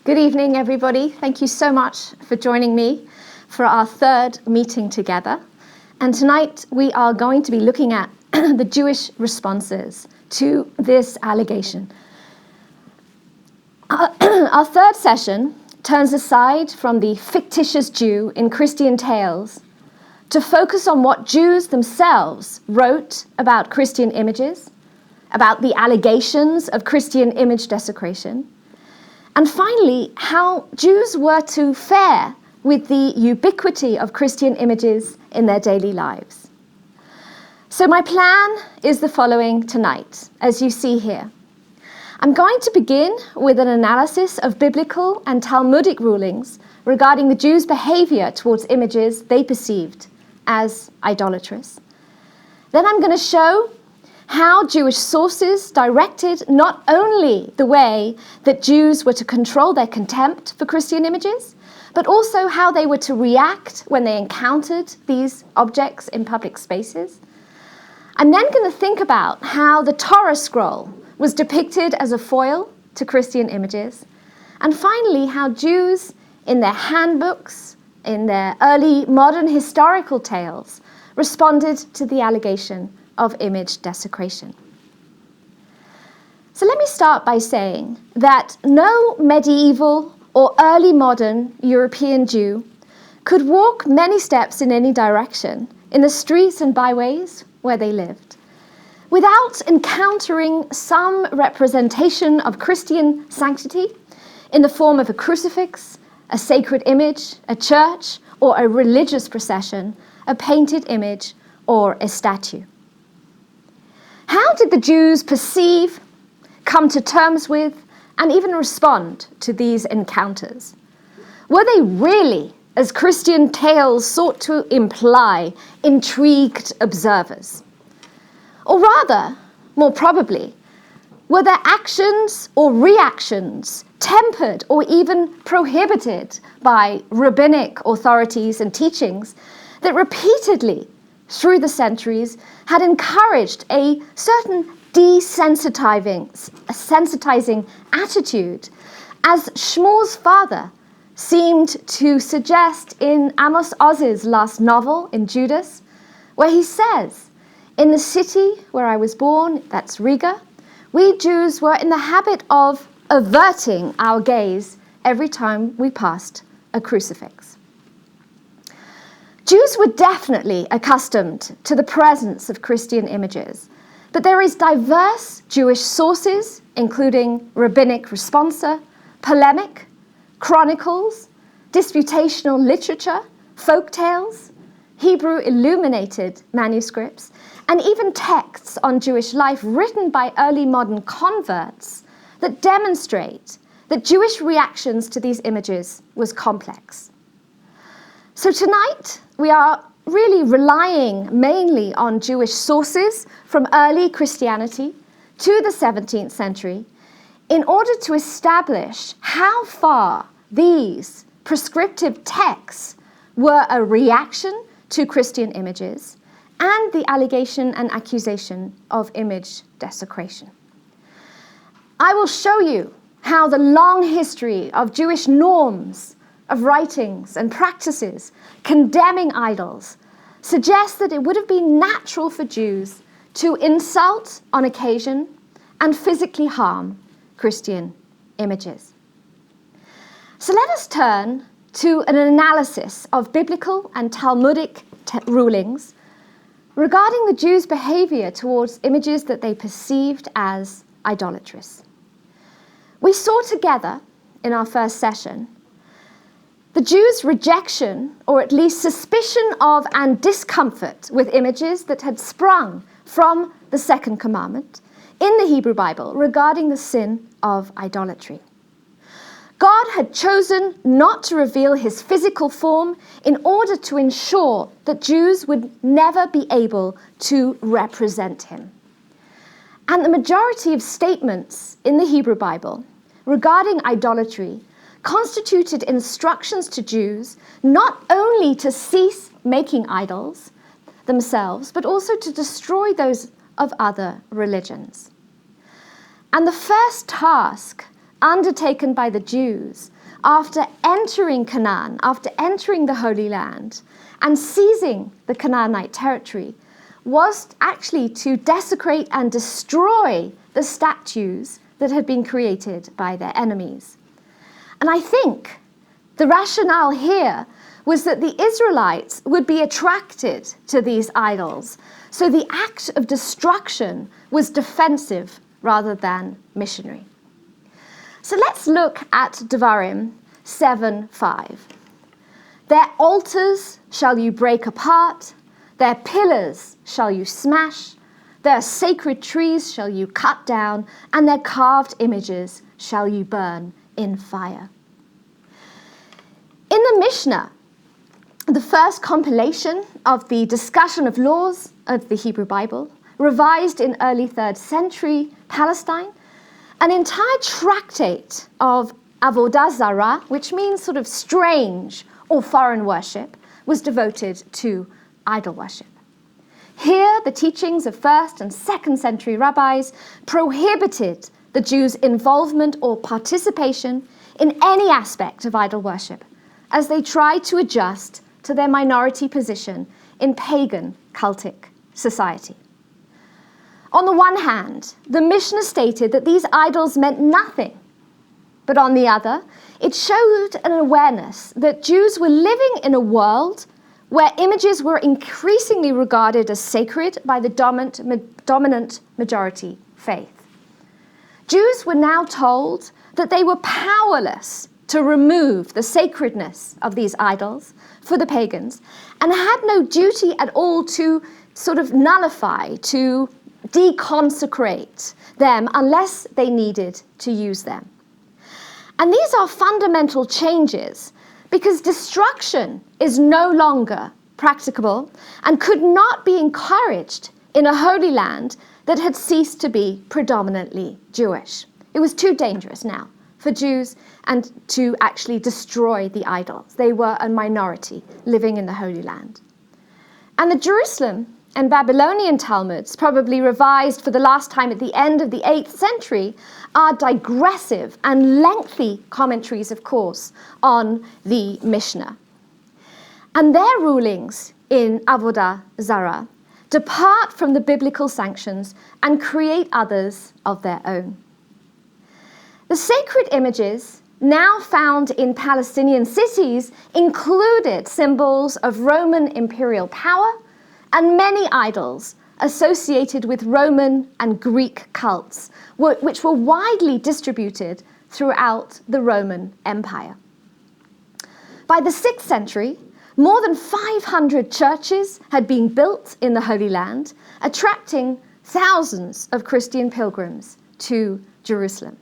Good evening, everybody. Thank you so much for joining me for our third meeting together. And tonight we are going to be looking at the Jewish responses to this allegation. Our third session turns aside from the fictitious Jew in Christian tales to focus on what Jews themselves wrote about Christian images, about the allegations of Christian image desecration, and finally, how Jews were to fare with the ubiquity of Christian images in their daily lives. So my plan is the following tonight, as you see here. I'm going to begin with an analysis of biblical and Talmudic rulings regarding the Jews' behavior towards images they perceived as idolatrous. Then I'm going to show how Jewish sources directed not only the way that Jews were to control their contempt for Christian images, but also how they were to react when they encountered these objects in public spaces. I'm then going to think about how the Torah scroll was depicted as a foil to Christian images, and finally how Jews in their handbooks, in their early modern historical tales, responded to the allegation of image desecration. So let me start by saying that no medieval or early modern European Jew could walk many steps in any direction in the streets and byways where they lived without encountering some representation of Christian sanctity in the form of a crucifix, a sacred image, a church, or a religious procession, a painted image, or a statue. How did the Jews perceive, come to terms with, and even respond to these encounters? Were they really, as Christian tales sought to imply, intrigued observers? Or rather, more probably, were their actions or reactions tempered or even prohibited by rabbinic authorities and teachings that repeatedly through the centuries had encouraged a certain desensitizing attitude, as Shmuel's father seemed to suggest in Amos Oz's last novel, in Judas, where he says, "In the city where I was born," that's Riga, "we Jews were in the habit of averting our gaze every time we passed a crucifix." Jews were definitely accustomed to the presence of Christian images, but there is diverse Jewish sources, including rabbinic responsa, polemic, chronicles, disputational literature, folk tales, Hebrew illuminated manuscripts, and even texts on Jewish life written by early modern converts that demonstrate that Jewish reactions to these images was complex. So tonight, we are really relying mainly on Jewish sources from early Christianity to the 17th century in order to establish how far these prescriptive texts were a reaction to Christian images and the allegation and accusation of image desecration. I will show you how the long history of Jewish norms, of writings and practices condemning idols suggests that it would have been natural for Jews to insult on occasion and physically harm Christian images. So let us turn to an analysis of biblical and Talmudic rulings regarding the Jews' behavior towards images that they perceived as idolatrous. We saw together in our first session the Jews' rejection, or at least suspicion of and discomfort with images that had sprung from the second commandment in the Hebrew Bible regarding the sin of idolatry. God had chosen not to reveal his physical form in order to ensure that Jews would never be able to represent him. And the majority of statements in the Hebrew Bible regarding idolatry constituted instructions to Jews not only to cease making idols themselves, but also to destroy those of other religions. And the first task undertaken by the Jews after entering Canaan, after entering the Holy Land and seizing the Canaanite territory, was actually to desecrate and destroy the statues that had been created by their enemies. And I think the rationale here was that the Israelites would be attracted to these idols, so the act of destruction was defensive rather than missionary. So let's look at Devarim 7:5. Their altars shall you break apart, their pillars shall you smash, their sacred trees shall you cut down, and their carved images shall you burn in fire. In the Mishnah, the first compilation of the discussion of laws of the Hebrew Bible, revised in early 3rd century Palestine, an entire tractate of avodah zarah, which means sort of strange or foreign worship, was devoted to idol worship. Here, the teachings of 1st and 2nd century rabbis prohibited the Jews' involvement or participation in any aspect of idol worship, as they tried to adjust to their minority position in pagan cultic society. On the one hand, the Mishnah stated that these idols meant nothing, but on the other, it showed an awareness that Jews were living in a world where images were increasingly regarded as sacred by the dominant majority faith. Jews were now told that they were powerless to remove the sacredness of these idols for the pagans, and had no duty at all to sort of nullify, to deconsecrate them unless they needed to use them. And these are fundamental changes because destruction is no longer practicable and could not be encouraged in a Holy Land that had ceased to be predominantly Jewish. It was too dangerous now for Jews and to actually destroy the idols. They were a minority living in the Holy Land. And the Jerusalem and Babylonian Talmuds, probably revised for the last time at the end of the 8th century, are digressive and lengthy commentaries, of course, on the Mishnah. And their rulings in Avodah Zarah depart from the biblical sanctions and create others of their own. The sacred images now found in Palestinian cities included symbols of Roman imperial power and many idols associated with Roman and Greek cults, which were widely distributed throughout the Roman Empire. By the 6th century, more than 500 churches had been built in the Holy Land, attracting thousands of Christian pilgrims to Jerusalem.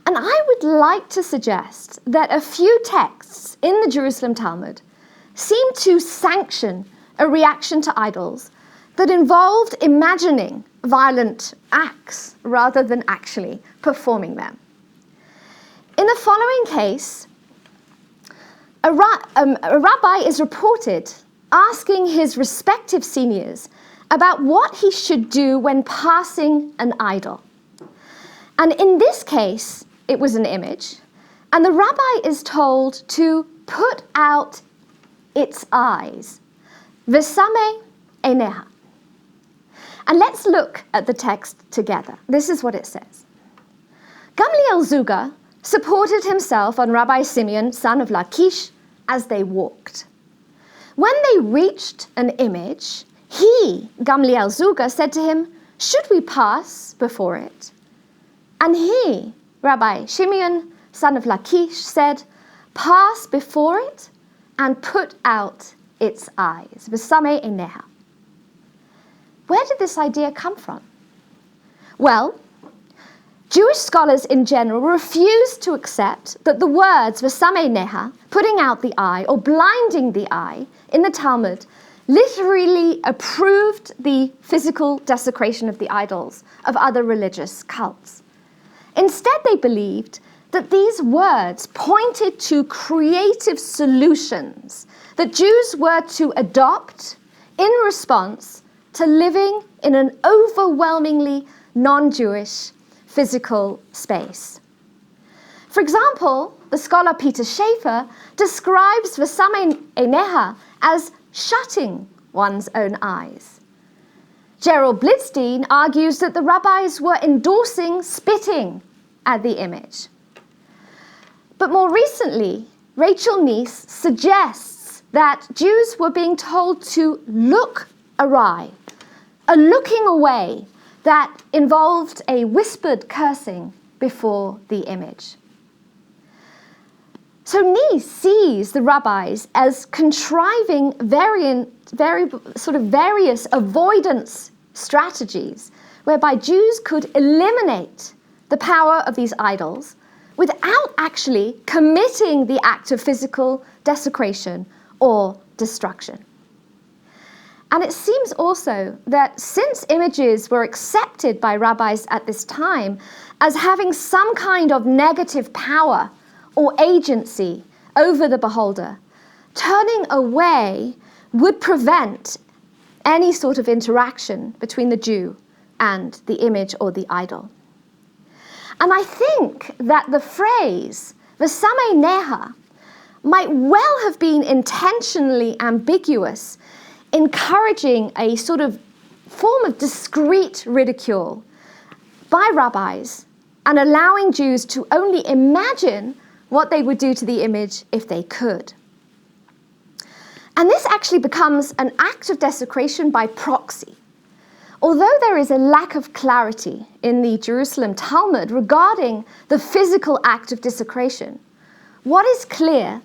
And I would like to suggest that a few texts in the Jerusalem Talmud seem to sanction a reaction to idols that involved imagining violent acts rather than actually performing them. In the following case, a rabbi is reported asking his respective seniors about what he should do when passing an idol. And in this case, it was an image, and the rabbi is told to put out its eyes. Vesame eineha. And let's look at the text together. This is what it says. Gamliel Zuga supported himself on Rabbi Simeon, son of Lachish, as they walked. When they reached an image, he, Gamliel Zuga, said to him, "Should we pass before it?" And he, Rabbi Simeon, son of Lachish, said, "Pass before it and put out its eyes." Vesame eineha. Where did this idea come from? Well, Jewish scholars in general refuse to accept that the words vesame eineha, putting out the eye or blinding the eye, in the Talmud literally approved the physical desecration of the idols of other religious cults. Instead, they believed that these words pointed to creative solutions that Jews were to adopt in response to living in an overwhelmingly non-Jewish physical space. For example, the scholar Peter Schaeffer describes vesame eneha as shutting one's own eyes. Gerald Blitzstein argues that the rabbis were endorsing spitting at the image. But more recently, Rachel Neese suggests that Jews were being told to look awry, a looking away that involved a whispered cursing before the image. So Neese sees the rabbis as contriving various avoidance strategies whereby Jews could eliminate the power of these idols without actually committing the act of physical desecration or destruction. And it seems also that since images were accepted by rabbis at this time as having some kind of negative power or agency over the beholder, turning away would prevent any sort of interaction between the Jew and the image or the idol. And I think that the phrase vesame neha might well have been intentionally ambiguous, encouraging a sort of form of discreet ridicule by rabbis and allowing Jews to only imagine what they would do to the image if they could. And this actually becomes an act of desecration by proxy. Although there is a lack of clarity in the Jerusalem Talmud regarding the physical act of desecration, what is clear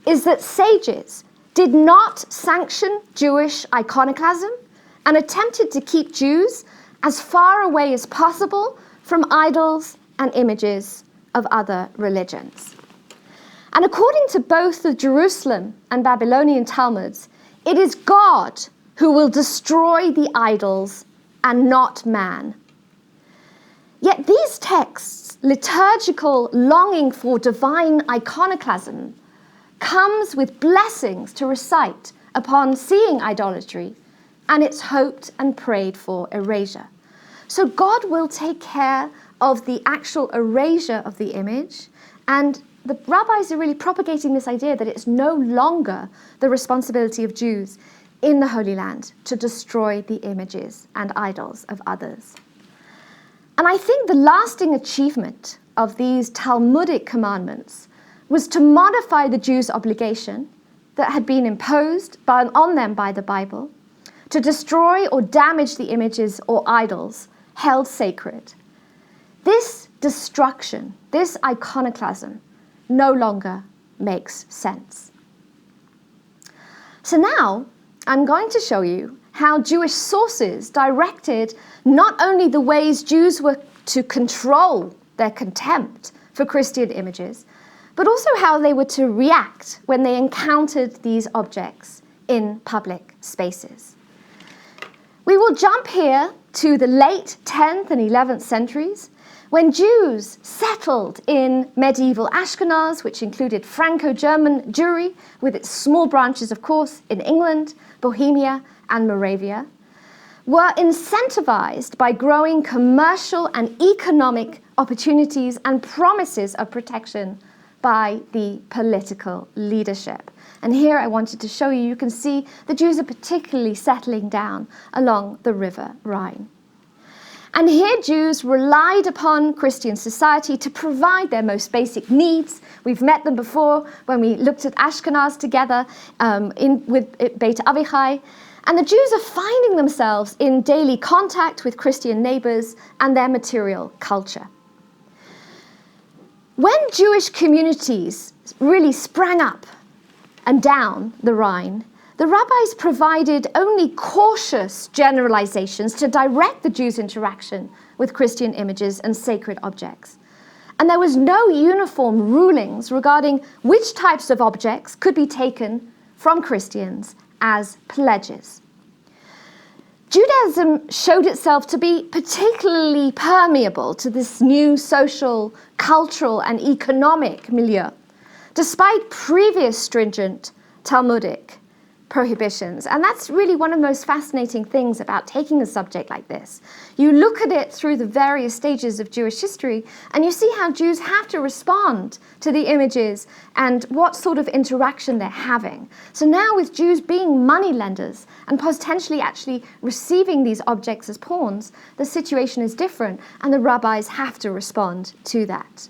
is that sages did not sanction Jewish iconoclasm and attempted to keep Jews as far away as possible from idols and images of other religions. And according to both the Jerusalem and Babylonian Talmuds, it is God who will destroy the idols and not man. Yet these texts' liturgical longing for divine iconoclasm comes with blessings to recite upon seeing idolatry, and it's hoped and prayed for erasure. So God will take care of the actual erasure of the image, and the rabbis are really propagating this idea that it's no longer the responsibility of Jews in the Holy Land to destroy the images and idols of others. And I think the lasting achievement of these Talmudic commandments was to modify the Jews' obligation that had been imposed on them by the Bible to destroy or damage the images or idols held sacred. This destruction, this iconoclasm, no longer makes sense. So now I'm going to show you how Jewish sources directed not only the ways Jews were to control their contempt for Christian images, but also how they were to react when they encountered these objects in public spaces. We will jump here to the late 10th and 11th centuries, when Jews settled in medieval Ashkenaz, which included Franco-German Jewry, with its small branches, of course, in England, Bohemia, and Moravia, were incentivized by growing commercial and economic opportunities and promises of protection by the political leadership. And here I wanted to show you can see the Jews are particularly settling down along the River Rhine. And here Jews relied upon Christian society to provide their most basic needs. We've met them before when we looked at Ashkenaz together with Beit Avichai. And the Jews are finding themselves in daily contact with Christian neighbors and their material culture. When Jewish communities really sprang up and down the Rhine, the rabbis provided only cautious generalizations to direct the Jews' interaction with Christian images and sacred objects. And there was no uniform rulings regarding which types of objects could be taken from Christians as pledges. Judaism showed itself to be particularly permeable to this new social, cultural, and economic milieu, despite previous stringent Talmudic prohibitions. And that's really one of the most fascinating things about taking a subject like this. You look at it through the various stages of Jewish history, and you see how Jews have to respond to the images and what sort of interaction they're having. So now with Jews being moneylenders and potentially actually receiving these objects as pawns, the situation is different, and the rabbis have to respond to that.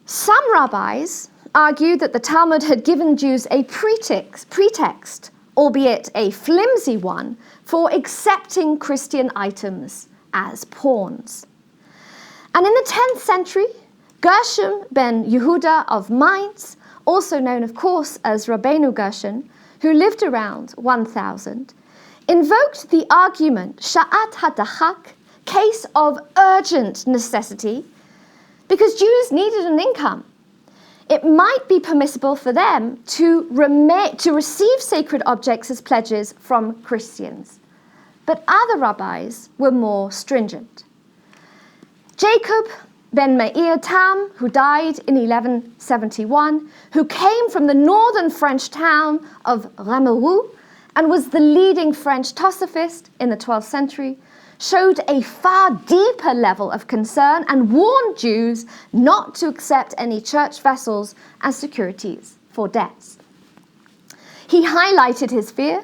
Some rabbis argued that the Talmud had given Jews a pretext, albeit a flimsy one, for accepting Christian items as pawns. And in the 10th century, Gershom ben Yehuda of Mainz, also known of course as Rabbeinu Gershom, who lived around 1000, invoked the argument sha'at hadachak, case of urgent necessity, because Jews needed an income. It might be permissible for them to receive sacred objects as pledges from Christians. But other rabbis were more stringent. Jacob ben Meir Tam, who died in 1171, who came from the northern French town of Rameroux and was the leading French Tosaphist in the 12th century, showed a far deeper level of concern and warned Jews not to accept any church vessels as securities for debts. He highlighted his fear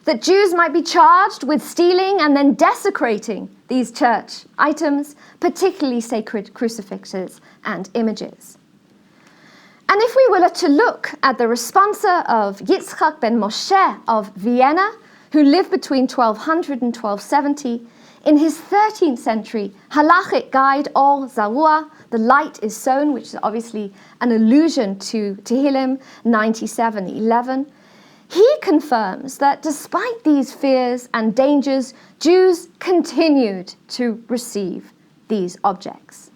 that Jews might be charged with stealing and then desecrating these church items, particularly sacred crucifixes and images. And if we were to look at the responsa of Yitzchak ben Moshe of Vienna, who lived between 1200 and 1270, in his 13th century halachic guide, Or Zarua, The Light is Sown, which is obviously an allusion to Tehillim 97:11, he confirms that despite these fears and dangers, Jews continued to receive these objects.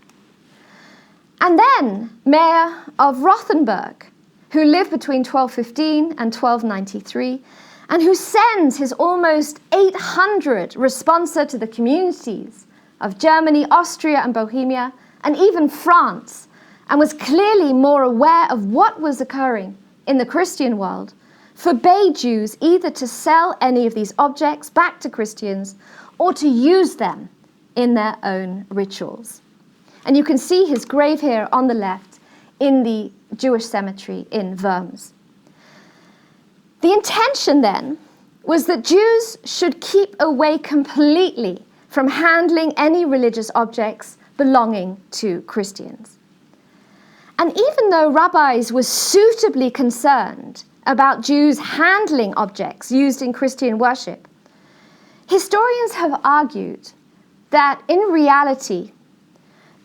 And then Meir of Rothenburg, who lived between 1215 and 1293, and who sends his almost 800 responsa to the communities of Germany, Austria, and Bohemia, and even France, and was clearly more aware of what was occurring in the Christian world, forbade Jews either to sell any of these objects back to Christians or to use them in their own rituals. And you can see his grave here on the left in the Jewish cemetery in Worms. The intention then was that Jews should keep away completely from handling any religious objects belonging to Christians. And even though rabbis were suitably concerned about Jews handling objects used in Christian worship, historians have argued that in reality,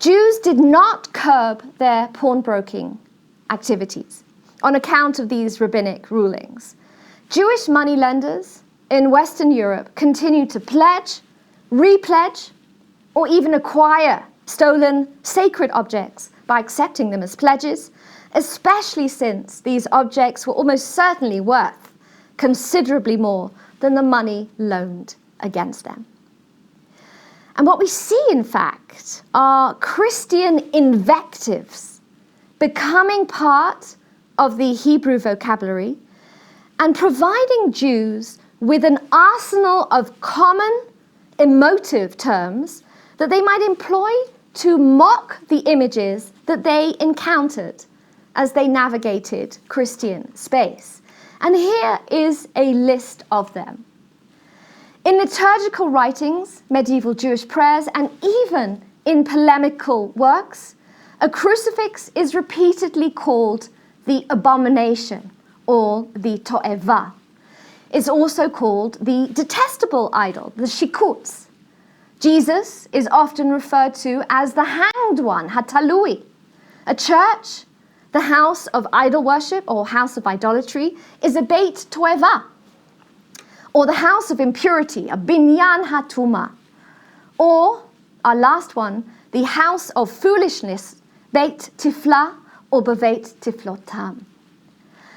Jews did not curb their pawnbroking activities on account of these rabbinic rulings. Jewish moneylenders in Western Europe continued to pledge, repledge, or even acquire stolen sacred objects by accepting them as pledges, especially since these objects were almost certainly worth considerably more than the money loaned against them. And what we see, in fact, are Christian invectives becoming part of the Hebrew vocabulary and providing Jews with an arsenal of common emotive terms that they might employ to mock the images that they encountered as they navigated Christian space. And here is a list of them. In liturgical writings, medieval Jewish prayers, and even in polemical works, a crucifix is repeatedly called the abomination, or the to'eva. It's also called the detestable idol, the shikutz. Jesus is often referred to as the hanged one, hatalui. A church, the house of idol worship or house of idolatry, is a beit to'eva, or the house of impurity, a binyan hatuma. Or, our last one, the house of foolishness, beit tifla, or beveit tiflotam.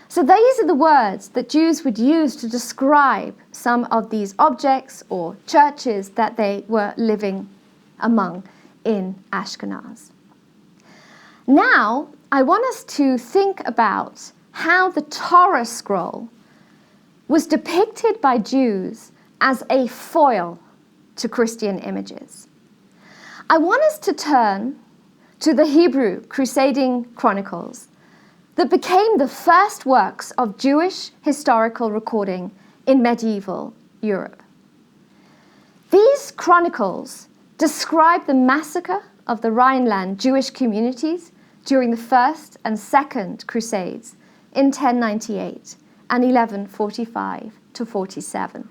So these are the words that Jews would use to describe some of these objects or churches that they were living among in Ashkenaz. Now, I want us to think about how the Torah scroll was depicted by Jews as a foil to Christian images. I want us to turn to the Hebrew crusading chronicles that became the first works of Jewish historical recording in medieval Europe. These chronicles describe the massacre of the Rhineland Jewish communities during the First and Second Crusades in 1098 and 1145 to 47.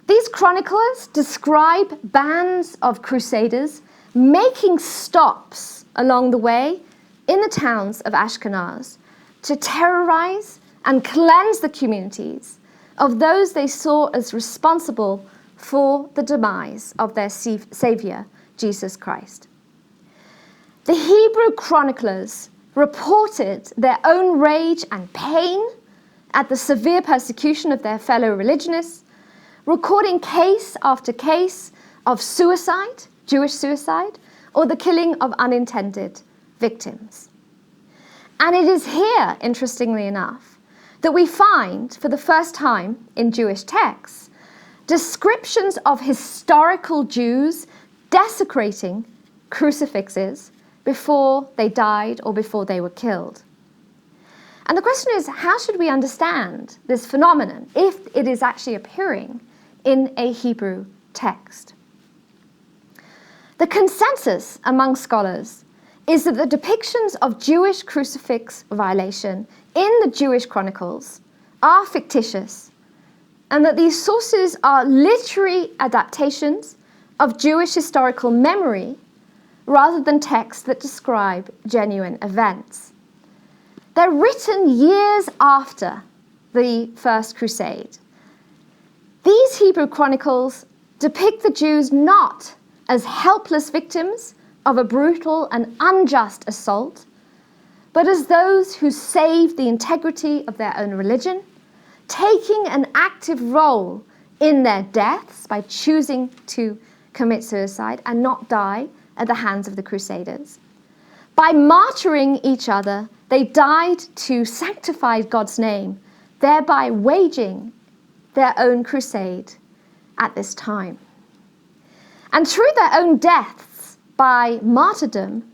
These chroniclers describe bands of crusaders making stops along the way in the towns of Ashkenaz to terrorize and cleanse the communities of those they saw as responsible for the demise of their Savior, Jesus Christ. The Hebrew chroniclers reported their own rage and pain at the severe persecution of their fellow religionists, recording case after case of suicide, Jewish suicide, or the killing of unintended victims. And it is here, interestingly enough, that we find, for the first time in Jewish texts, descriptions of historical Jews desecrating crucifixes before they died or before they were killed. And the question is, how should we understand this phenomenon if it is actually appearing in a Hebrew text? The consensus among scholars is that the depictions of Jewish crucifix violation in the Jewish chronicles are fictitious, and that these sources are literary adaptations of Jewish historical memory rather than texts that describe genuine events. They're written years after the First Crusade. These Hebrew chronicles depict the Jews not as helpless victims of a brutal and unjust assault, but as those who saved the integrity of their own religion, taking an active role in their deaths by choosing to commit suicide and not die at the hands of the Crusaders. By martyring each other, they died to sanctify God's name, thereby waging their own crusade at this time. And through their own deaths by martyrdom,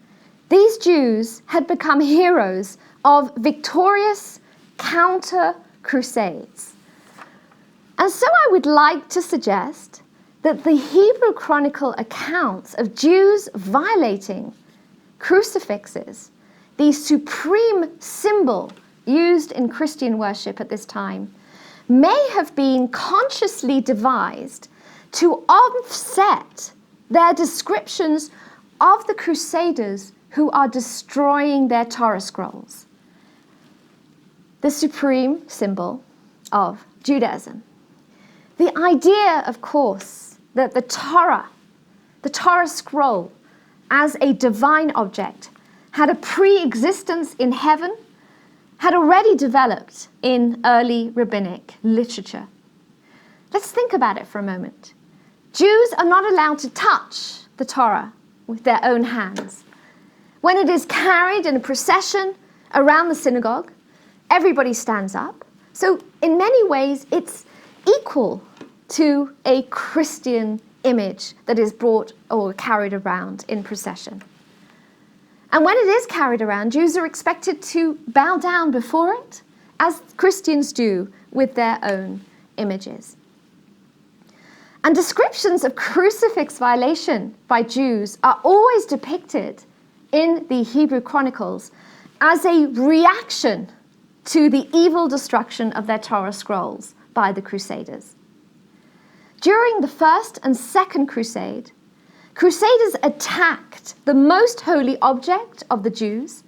these Jews had become heroes of victorious counter-crusades. And so I would like to suggest that the Hebrew chronicle accounts of Jews violating crucifixes, the supreme symbol used in Christian worship at this time, may have been consciously devised to offset their descriptions of the Crusaders who are destroying their Torah scrolls, the supreme symbol of Judaism. The idea, of course, that the Torah scroll as a divine object had a pre-existence in heaven had already developed in early rabbinic literature. Let's think about it for a moment. Jews are not allowed to touch the Torah with their own hands. When it is carried in a procession around the synagogue, everybody stands up. So in many ways, it's equal to a Christian image that is brought or carried around in procession. And when it is carried around, Jews are expected to bow down before it, as Christians do with their own images. And descriptions of crucifix violation by Jews are always depicted in the Hebrew chronicles as a reaction to the evil destruction of their Torah scrolls by the Crusaders. During the First and Second Crusade, Crusaders attacked the most holy object of the Jews,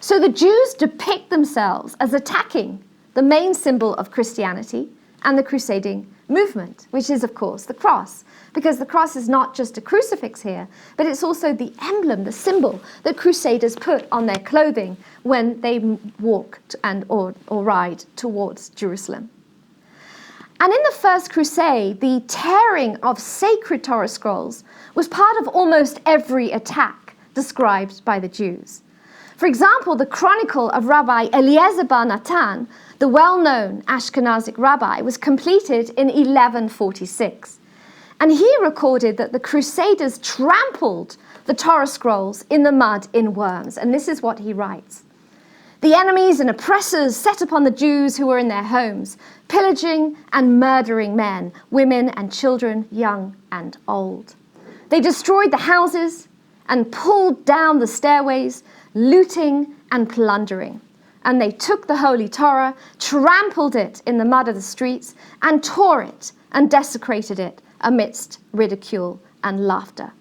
so the Jews depict themselves as attacking the main symbol of Christianity and the crusading movement, which is, of course, the cross, because the cross is not just a crucifix here, but it's also the emblem, the symbol that Crusaders put on their clothing when they walked or ride towards Jerusalem. And in the First Crusade, the tearing of sacred Torah scrolls was part of almost every attack described by the Jews. For example, the chronicle of Rabbi Eliezer bar Natan, the well-known Ashkenazic rabbi, was completed in 1146. And he recorded that the Crusaders trampled the Torah scrolls in the mud in Worms. And this is what he writes. The enemies and oppressors set upon the Jews who were in their homes, pillaging and murdering men, women and children, young and old. They destroyed the houses and pulled down the stairways, looting and plundering. And they took the Holy Torah, trampled it in the mud of the streets, and tore it and desecrated it amidst ridicule and laughter.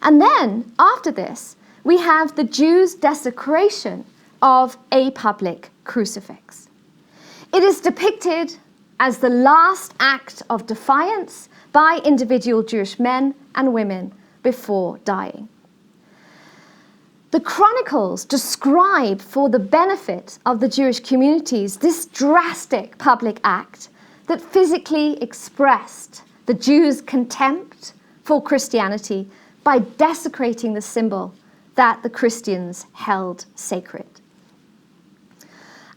And then, after this, we have the Jews' desecration of a public crucifix. It is depicted as the last act of defiance by individual Jewish men and women before dying. The chronicles describe, for the benefit of the Jewish communities, this drastic public act that physically expressed the Jews' contempt for Christianity by desecrating the symbol that the Christians held sacred.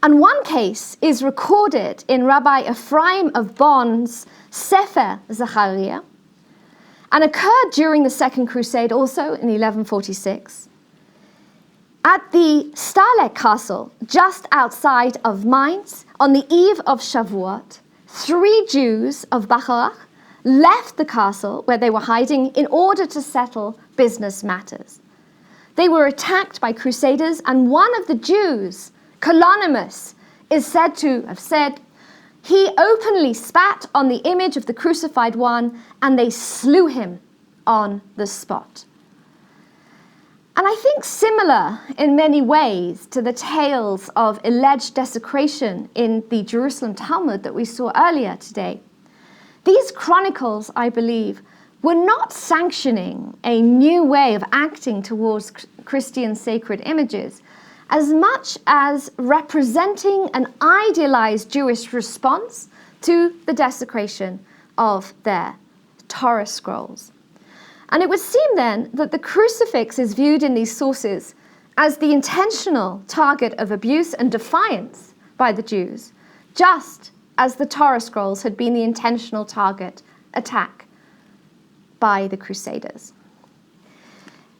And one case is recorded in Rabbi Ephraim of Bonn's Sefer Zechariah, and occurred during the Second Crusade also in 1146. At the Stahler Castle, just outside of Mainz, on the eve of Shavuot, 3 Jews of Bacharach left the castle where they were hiding in order to settle business matters. They were attacked by crusaders, and one of the Jews, Colonymus, is said to have said, he openly spat on the image of the crucified one, and they slew him on the spot. And I think similar in many ways to the tales of alleged desecration in the Jerusalem Talmud that we saw earlier today, these chronicles, I believe, were not sanctioning a new way of acting towards Christian sacred images, as much as representing an idealized Jewish response to the desecration of their Torah scrolls. And it would seem then that the crucifix is viewed in these sources as the intentional target of abuse and defiance by the Jews, just as the Torah scrolls had been the intentional target attack by the Crusaders.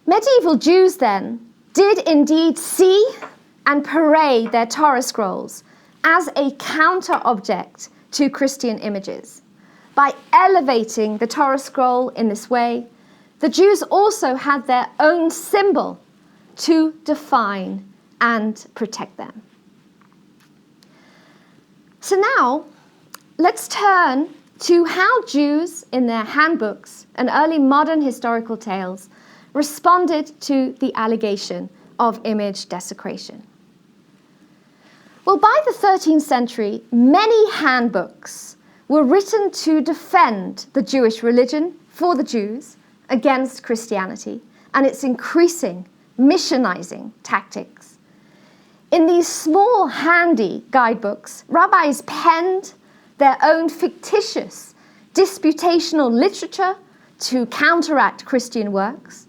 Medieval Jews then did indeed see and parade their Torah scrolls as a counter-object to Christian images. By elevating the Torah scroll in this way, the Jews also had their own symbol to define and protect them. So now, let's turn to how Jews in their handbooks and early modern historical tales responded to the allegation of image desecration. Well, by the 13th century, many handbooks were written to defend the Jewish religion for the Jews against Christianity and its increasing missionizing tactics. In these small, handy guidebooks, rabbis penned their own fictitious disputational literature to counteract Christian works,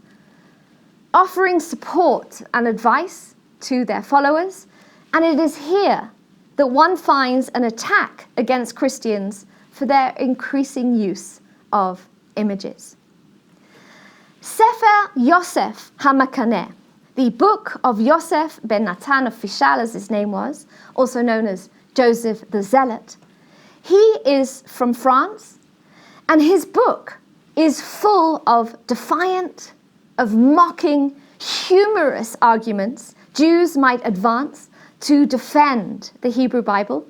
offering support and advice to their followers. And it is here that one finds an attack against Christians for their increasing use of images. Sefer Yosef HaMakaneh, the book of Yosef ben Natan of Fishal, as his name was, also known as Joseph the Zealot. He is from France, and his book is full of defiant, of mocking, humorous arguments Jews might advance to defend the Hebrew Bible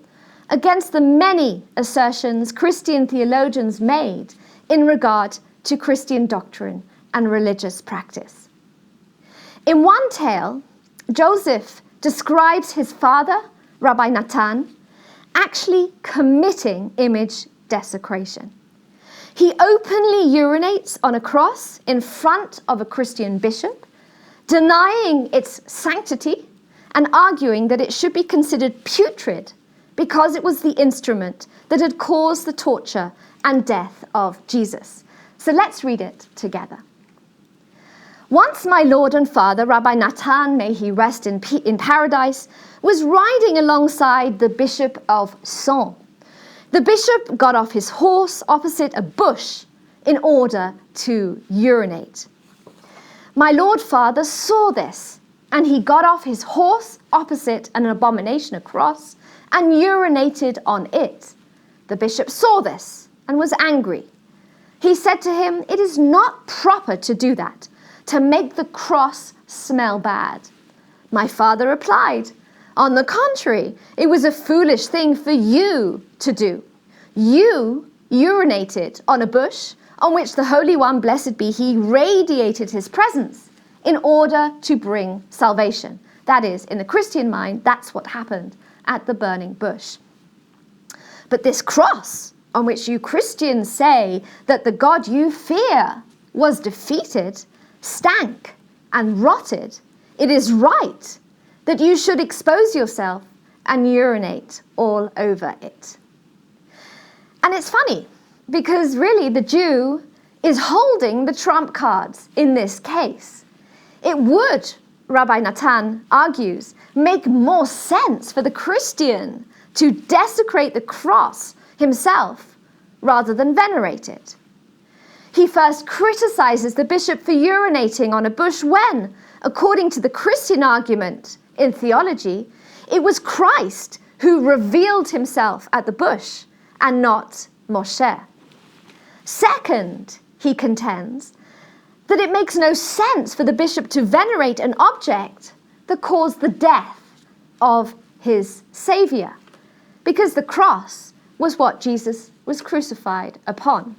against the many assertions Christian theologians made in regard to Christian doctrine and religious practice. In one tale, Joseph describes his father, Rabbi Natan, actually committing image desecration. He openly urinates on a cross in front of a Christian bishop, denying its sanctity and arguing that it should be considered putrid because it was the instrument that had caused the torture and death of Jesus. So let's read it together. Once my Lord and Father, Rabbi Natan, may he rest in paradise, was riding alongside the Bishop of Sens. The bishop got off his horse opposite a bush in order to urinate. My Lord Father saw this, and he got off his horse opposite an abomination, a cross, and urinated on it. The bishop saw this and was angry. He said to him, "It is not proper to do that, to make the cross smell bad." My father replied, "On the contrary, it was a foolish thing for you to do. You urinated on a bush on which the Holy One, blessed be he, radiated his presence in order to bring salvation." That is, in the Christian mind, that's what happened at the burning bush. But this cross, on which you Christians say that the God you fear was defeated, stank and rotted, it is right that you should expose yourself and urinate all over it. And it's funny, because really the Jew is holding the trump cards in this case. It would, Rabbi Natan argues, make more sense for the Christian to desecrate the cross himself rather than venerate it. He first criticizes the bishop for urinating on a bush when, according to the Christian argument in theology, it was Christ who revealed himself at the bush and not Moshe. Second, he contends that it makes no sense for the bishop to venerate an object that caused the death of his Savior, because the cross was what Jesus was crucified upon.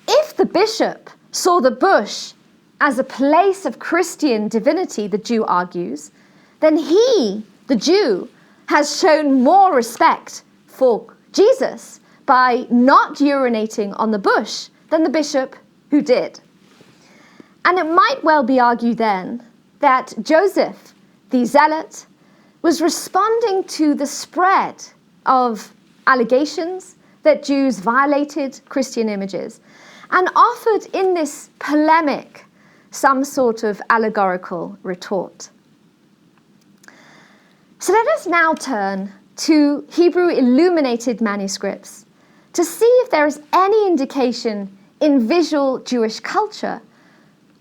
If the bishop saw the bush as a place of Christian divinity, the Jew argues, then he, the Jew, has shown more respect for Jesus by not urinating on the bush than the bishop who did. And it might well be argued then that Joseph, the zealot, was responding to the spread of allegations that Jews violated Christian images and offered in this polemic some sort of allegorical retort. So let us now turn to Hebrew illuminated manuscripts to see if there is any indication in visual Jewish culture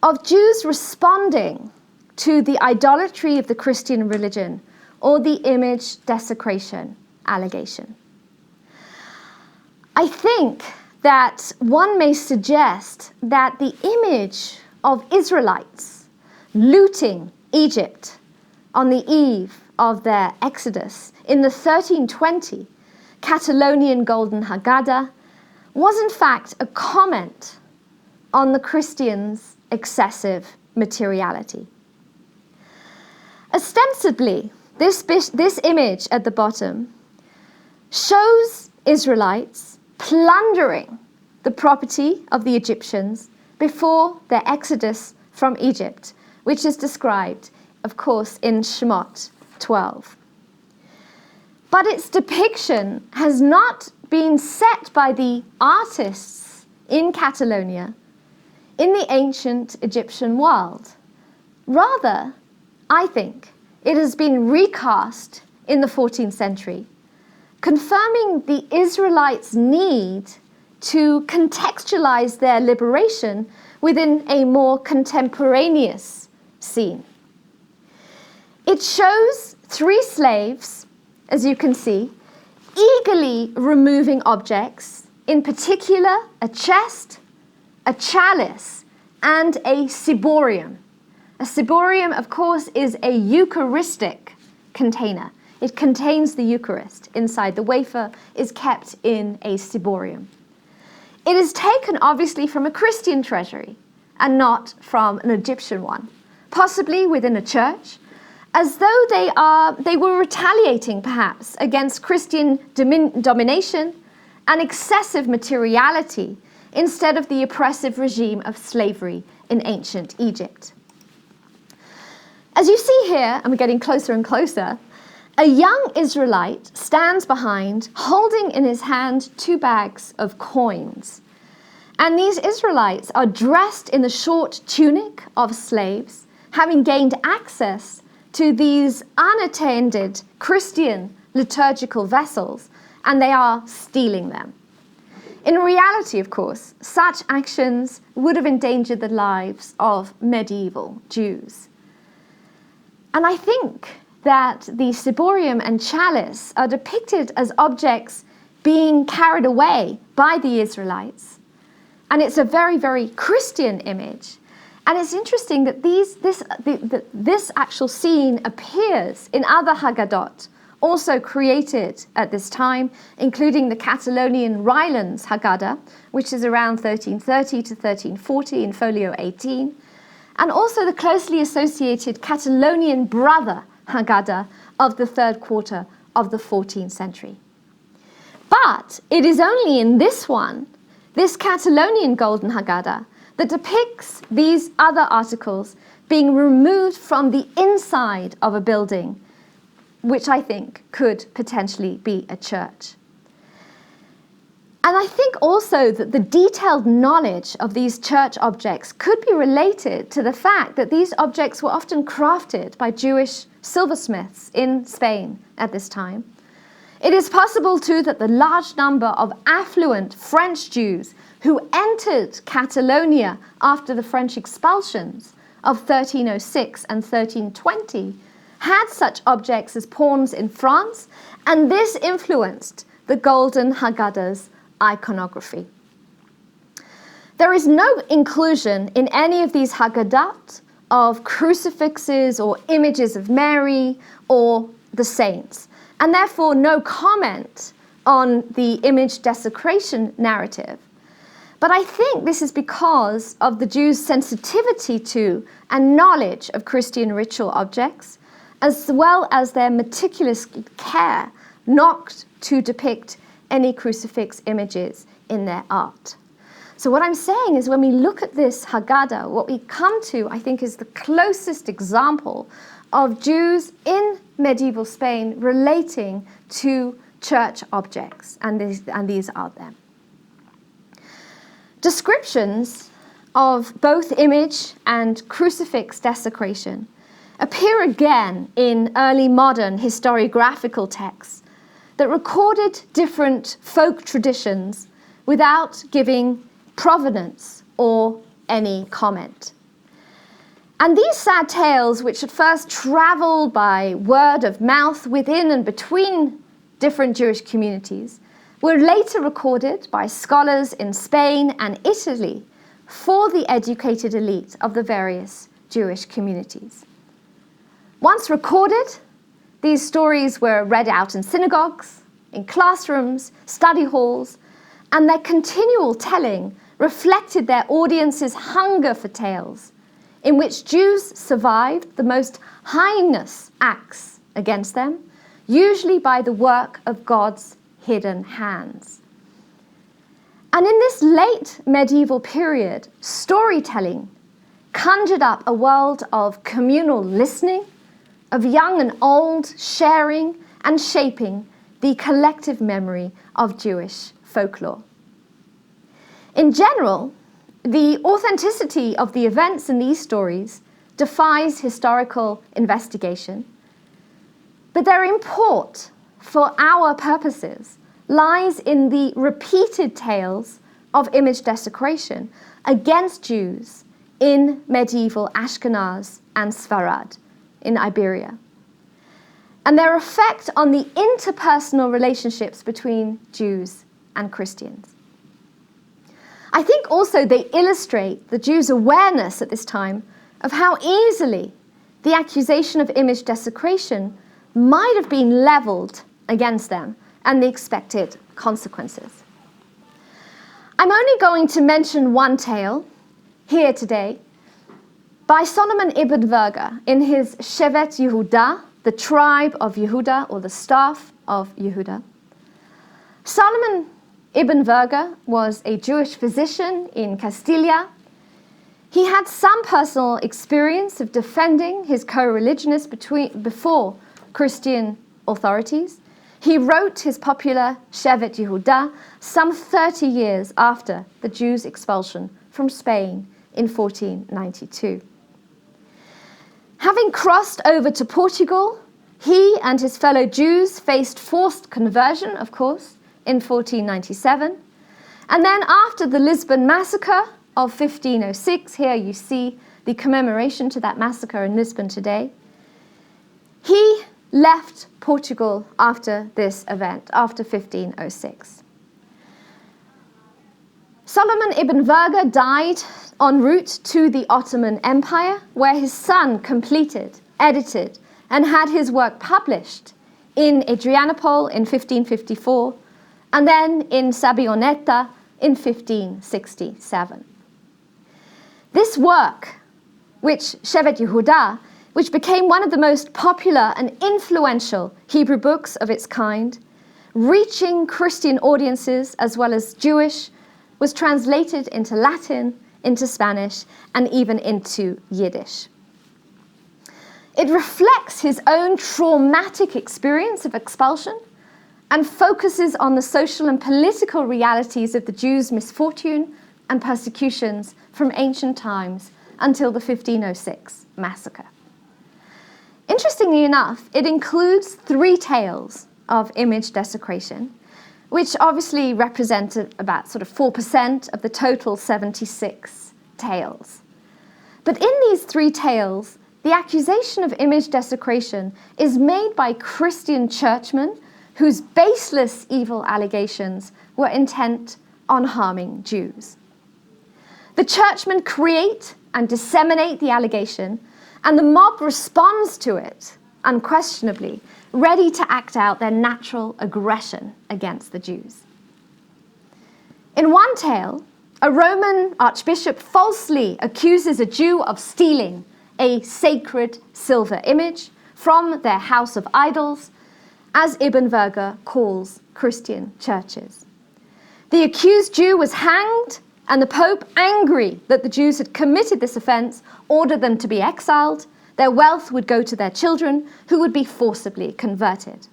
of Jews responding to the idolatry of the Christian religion or the image desecration allegation. I think that one may suggest that the image of Israelites looting Egypt on the eve of their exodus in the 1320 Catalonian Golden Haggadah was in fact a comment on the Christians' excessive materiality. Ostensibly, this image at the bottom shows Israelites plundering the property of the Egyptians before their exodus from Egypt, which is described, of course, in Shemot 12. But its depiction has not been set by the artists in Catalonia in the ancient Egyptian world. Rather, I think it has been recast in the 14th century, confirming the Israelites' need to contextualize their liberation within a more contemporaneous scene. It shows 3 slaves, as you can see, eagerly removing objects, in particular a chest, a chalice, and a ciborium. A ciborium, of course, is a Eucharistic container. It contains the Eucharist. Inside the wafer is kept in a ciborium. It is taken, obviously, from a Christian treasury and not from an Egyptian one, possibly within a church, as though they were retaliating, perhaps, against Christian domination and excessive materiality instead of the oppressive regime of slavery in ancient Egypt. As you see here, and we're getting closer and closer, a young Israelite stands behind, holding in his hand 2 bags of coins. And these Israelites are dressed in the short tunic of slaves, having gained access to these unattended Christian liturgical vessels, and they are stealing them. In reality, of course, such actions would have endangered the lives of medieval Jews. And I think that the ciborium and chalice are depicted as objects being carried away by the Israelites. And it's a very, very Christian image. And it's interesting that this actual scene appears in other Haggadot, also created at this time, including the Catalonian Rylands Haggadah, which is around 1330 to 1340 in folio 18, and also the closely associated Catalonian Brother Haggadah of the third quarter of the 14th century. But it is only in this one, this Catalonian Golden Haggadah, that depicts these other articles being removed from the inside of a building, which I think could potentially be a church. And I think also that the detailed knowledge of these church objects could be related to the fact that these objects were often crafted by Jewish silversmiths in Spain at this time. It is possible too that the large number of affluent French Jews who entered Catalonia after the French expulsions of 1306 and 1320 had such objects as pawns in France, and this influenced the Golden Haggadah's iconography. There is no inclusion in any of these Haggadot of crucifixes or images of Mary or the saints, and therefore no comment on the image desecration narrative. But I think this is because of the Jews' sensitivity to and knowledge of Christian ritual objects, as well as their meticulous care not to depict any crucifix images in their art. So what I'm saying is when we look at this Haggadah, what we come to, I think, is the closest example of Jews in medieval Spain relating to church objects, and these are them. Descriptions of both image and crucifix desecration appear again in early modern historiographical texts that recorded different folk traditions without giving provenance or any comment. And these sad tales, which at first traveled by word of mouth within and between different Jewish communities, were later recorded by scholars in Spain and Italy for the educated elite of the various Jewish communities. Once recorded, these stories were read out in synagogues, in classrooms, study halls, and their continual telling reflected their audience's hunger for tales, in which Jews survived the most heinous acts against them, usually by the work of God's hidden hands. And in this late medieval period, storytelling conjured up a world of communal listening, of young and old sharing and shaping the collective memory of Jewish folklore. In general, the authenticity of the events in these stories defies historical investigation, but their import for our purposes lies in the repeated tales of image desecration against Jews in medieval Ashkenaz and Sfarad in Iberia, and their effect on the interpersonal relationships between Jews and Christians. I think also they illustrate the Jews' awareness at this time of how easily the accusation of image desecration might have been leveled against them and the expected consequences. I'm only going to mention one tale here today by Solomon ibn Verga in his Shevet Yehuda, the tribe of Yehuda, or the staff of Yehuda. Solomon ibn Verga was a Jewish physician in Castilla. He had some personal experience of defending his co-religionists before Christian authorities. He wrote his popular Shevet Yehuda some 30 years after the Jews' expulsion from Spain in 1492. Having crossed over to Portugal, he and his fellow Jews faced forced conversion, of course, in 1497. And then after the Lisbon massacre of 1506, here you see the commemoration to that massacre in Lisbon today, he left Portugal after this event, after 1506. Solomon ibn Virga died en route to the Ottoman Empire, where his son completed, edited, and had his work published in Adrianople in 1554, and then in Sabioneta in 1567. This work, which Shevet Yehuda, which became one of the most popular and influential Hebrew books of its kind, reaching Christian audiences as well as Jewish, was translated into Latin, into Spanish, and even into Yiddish. It reflects his own traumatic experience of expulsion and focuses on the social and political realities of the Jews' misfortune and persecutions from ancient times until the 1506 massacre. Interestingly enough, it includes 3 tales of image desecration, which obviously represented about sort of 4% of the total 76 tales. But in these 3 tales, the accusation of image desecration is made by Christian churchmen whose baseless evil allegations were intent on harming Jews. The churchmen create and disseminate the allegation, and the mob responds to it, unquestionably, ready to act out their natural aggression against the Jews. In one tale, a Roman archbishop falsely accuses a Jew of stealing a sacred silver image from their house of idols, as Ibn Virga calls Christian churches. The accused Jew was hanged, and the Pope, angry that the Jews had committed this offense, ordered them to be exiled. Their wealth would go to their children, who would be forcibly converted.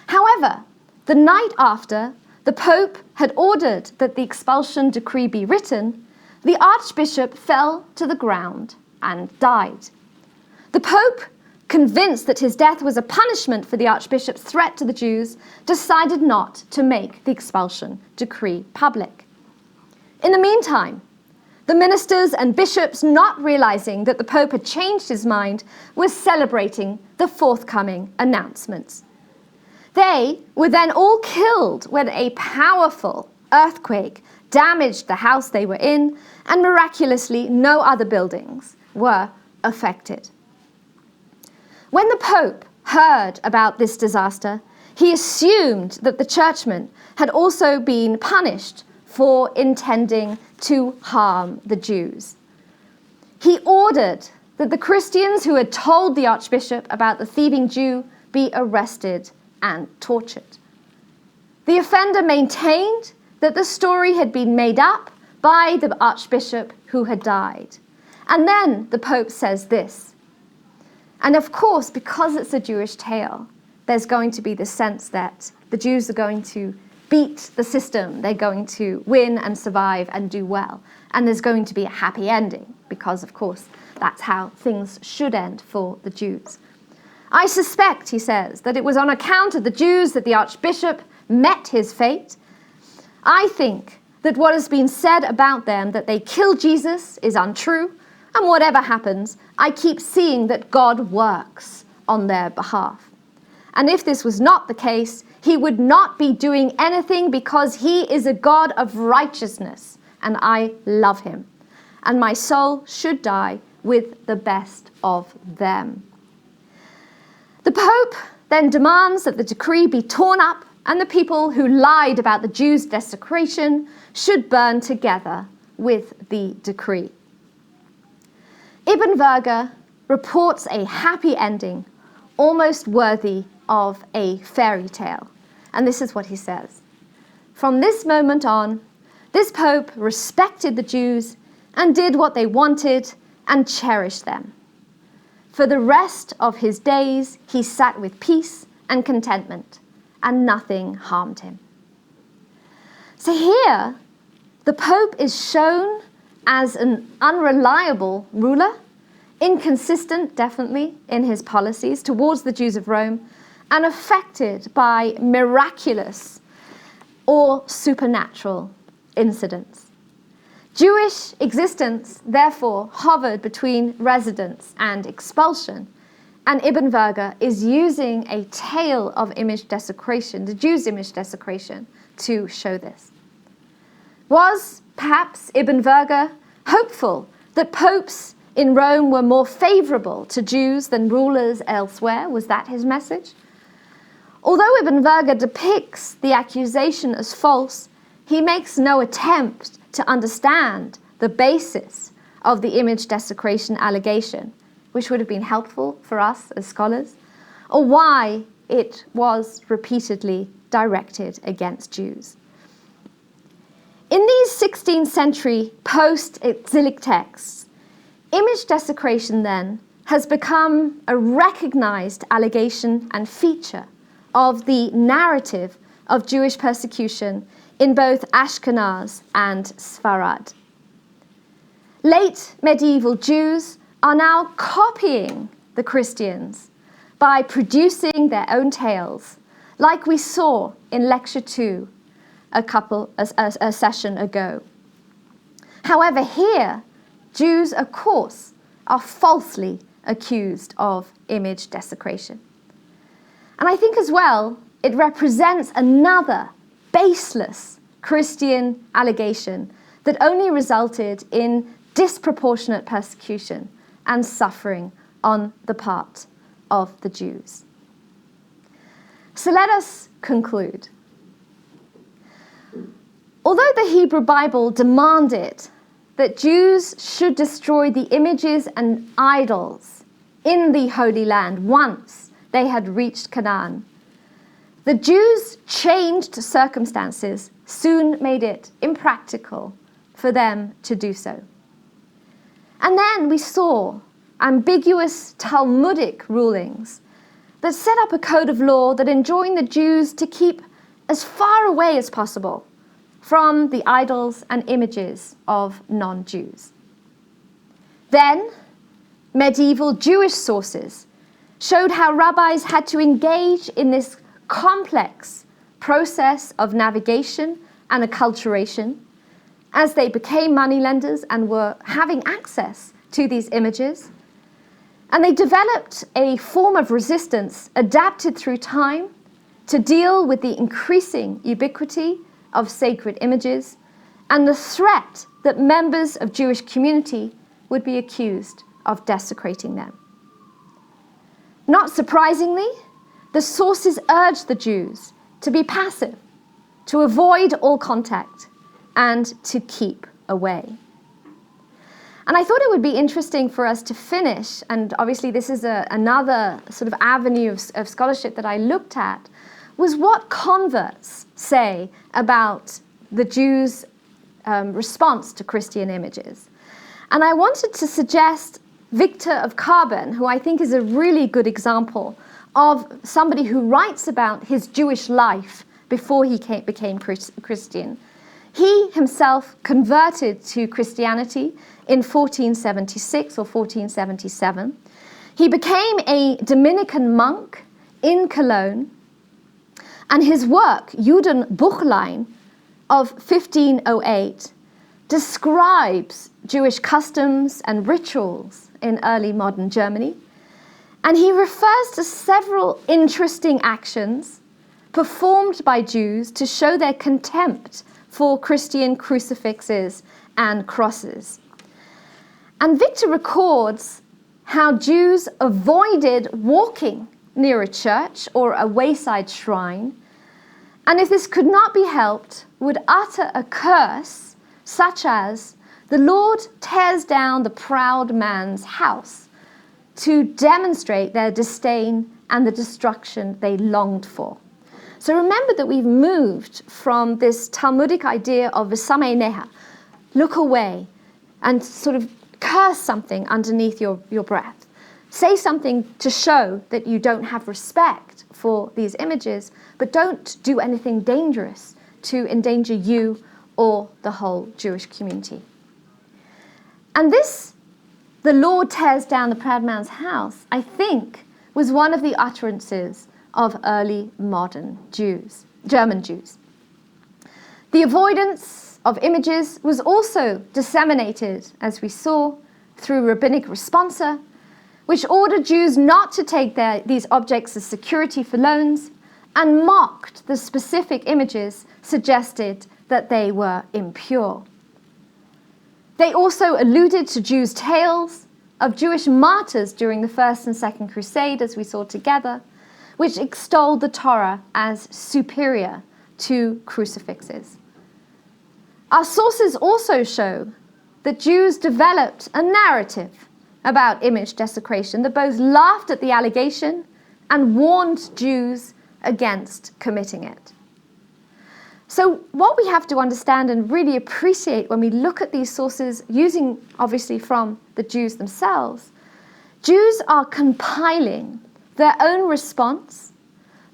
However, the night after the Pope had ordered that the expulsion decree be written, the Archbishop fell to the ground and died. The Pope, convinced that his death was a punishment for the Archbishop's threat to the Jews, decided not to make the expulsion decree public. In the meantime, the ministers and bishops, not realizing that the Pope had changed his mind, were celebrating the forthcoming announcements. They were then all killed when a powerful earthquake damaged the house they were in, and miraculously no other buildings were affected. When the Pope heard about this disaster, he assumed that the churchmen had also been punished for intending to harm the Jews. He ordered that the Christians who had told the Archbishop about the thieving Jew be arrested and tortured. The offender maintained that the story had been made up by the Archbishop who had died. And then the Pope says this. And of course, because it's a Jewish tale, there's going to be the sense that the Jews are going to beat the system, they're going to win and survive and do well. And there's going to be a happy ending, because of course, that's how things should end for the Jews. I suspect, he says, that it was on account of the Jews that the Archbishop met his fate. I think that what has been said about them, that they killed Jesus, is untrue, and whatever happens, I keep seeing that God works on their behalf. And if this was not the case, he would not be doing anything, because he is a God of righteousness, and I love him. And my soul should die with the best of them. The Pope then demands that the decree be torn up, and the people who lied about the Jews' desecration should burn together with the decree. Ibn Virga reports a happy ending, almost worthy of a fairy tale. And this is what he says. From this moment on, this Pope respected the Jews and did what they wanted and cherished them. For the rest of his days, he sat with peace and contentment, and nothing harmed him. So here, the Pope is shown as an unreliable ruler, inconsistent, definitely, in his policies towards the Jews of Rome, and affected by miraculous or supernatural incidents. Jewish existence, therefore, hovered between residence and expulsion, and Ibn Verga is using a tale of image desecration, the Jews' image desecration, to show this. Was perhaps Ibn Verga hopeful that popes in Rome were more favorable to Jews than rulers elsewhere? Was that his message? Although Ibn Verga depicts the accusation as false, he makes no attempt to understand the basis of the image desecration allegation, which would have been helpful for us as scholars, or why it was repeatedly directed against Jews. In these 16th century post-exilic texts, image desecration then has become a recognized allegation and feature of the narrative of Jewish persecution in both Ashkenaz and Sfarad. Late medieval Jews are now copying the Christians by producing their own tales, like we saw in Lecture 2 a session ago. However, here, Jews, of course, are falsely accused of image desecration. And I think as well, it represents another baseless Christian allegation that only resulted in disproportionate persecution and suffering on the part of the Jews. So let us conclude. Although the Hebrew Bible demanded that Jews should destroy the images and idols in the Holy Land once they had reached Canaan, the Jews' changed circumstances soon made it impractical for them to do so. And then we saw ambiguous Talmudic rulings that set up a code of law that enjoined the Jews to keep as far away as possible from the idols and images of non-Jews. Then, medieval Jewish sources showed how rabbis had to engage in this complex process of navigation and acculturation as they became moneylenders and were having access to these images. And they developed a form of resistance adapted through time to deal with the increasing ubiquity of sacred images and the threat that members of Jewish community would be accused of desecrating them. Not surprisingly, the sources urged the Jews to be passive, to avoid all contact, and to keep away. And I thought it would be interesting for us to finish, and obviously this is another sort of avenue of scholarship that I looked at, was what converts say about the Jews' response to Christian images. And I wanted to suggest Victor of Carbon, who I think is a really good example of somebody who writes about his Jewish life before he became Christian. He himself converted to Christianity in 1476 or 1477. He became a Dominican monk in Cologne, and his work, Judenbuchlein, of 1508, describes Jewish customs and rituals in early modern Germany. And he refers to several interesting actions performed by Jews to show their contempt for Christian crucifixes and crosses. And Victor records how Jews avoided walking near a church or a wayside shrine, and if this could not be helped, would utter a curse such as, "The Lord tears down the proud man's house," to demonstrate their disdain and the destruction they longed for. So remember that we've moved from this Talmudic idea of v'samei neha, look away, and sort of curse something underneath your breath. Say something to show that you don't have respect for these images, but don't do anything dangerous to endanger you or the whole Jewish community. And this, the Lord tears down the proud man's house, I think was one of the utterances of early modern Jews, German Jews. The avoidance of images was also disseminated, as we saw, through rabbinic responsa, which ordered Jews not to take these objects as security for loans and mocked the specific images suggested that they were impure. They also alluded to Jews' tales of Jewish martyrs during the First and Second Crusade, as we saw together, which extolled the Torah as superior to crucifixes. Our sources also show that Jews developed a narrative about image desecration that both laughed at the allegation and warned Jews against committing it. So what we have to understand and really appreciate when we look at these sources, using obviously from the Jews themselves, Jews are compiling their own response,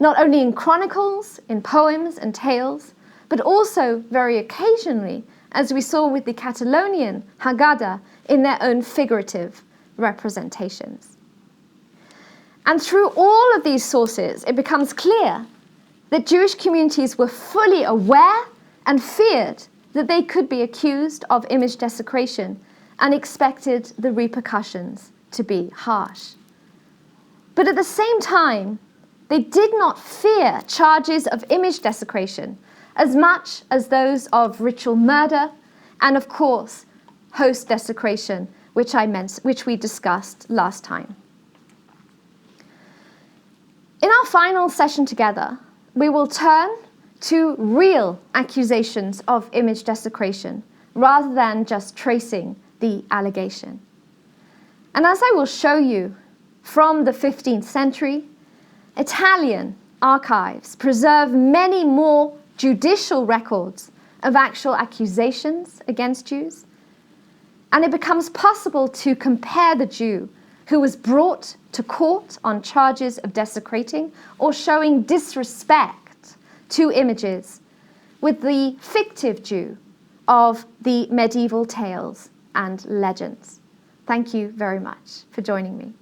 not only in chronicles, in poems and tales, but also very occasionally, as we saw with the Catalonian Haggadah, in their own figurative representations. And through all of these sources, it becomes clear that Jewish communities were fully aware and feared that they could be accused of image desecration and expected the repercussions to be harsh. But at the same time, they did not fear charges of image desecration as much as those of ritual murder and, of course, host desecration, which we discussed last time. In our final session together, we will turn to real accusations of image desecration rather than just tracing the allegation. And as I will show you from the 15th century, Italian archives preserve many more judicial records of actual accusations against Jews, and it becomes possible to compare the Jew who was brought to court on charges of desecrating or showing disrespect to images with the fictive Jew of the medieval tales and legends. Thank you very much for joining me.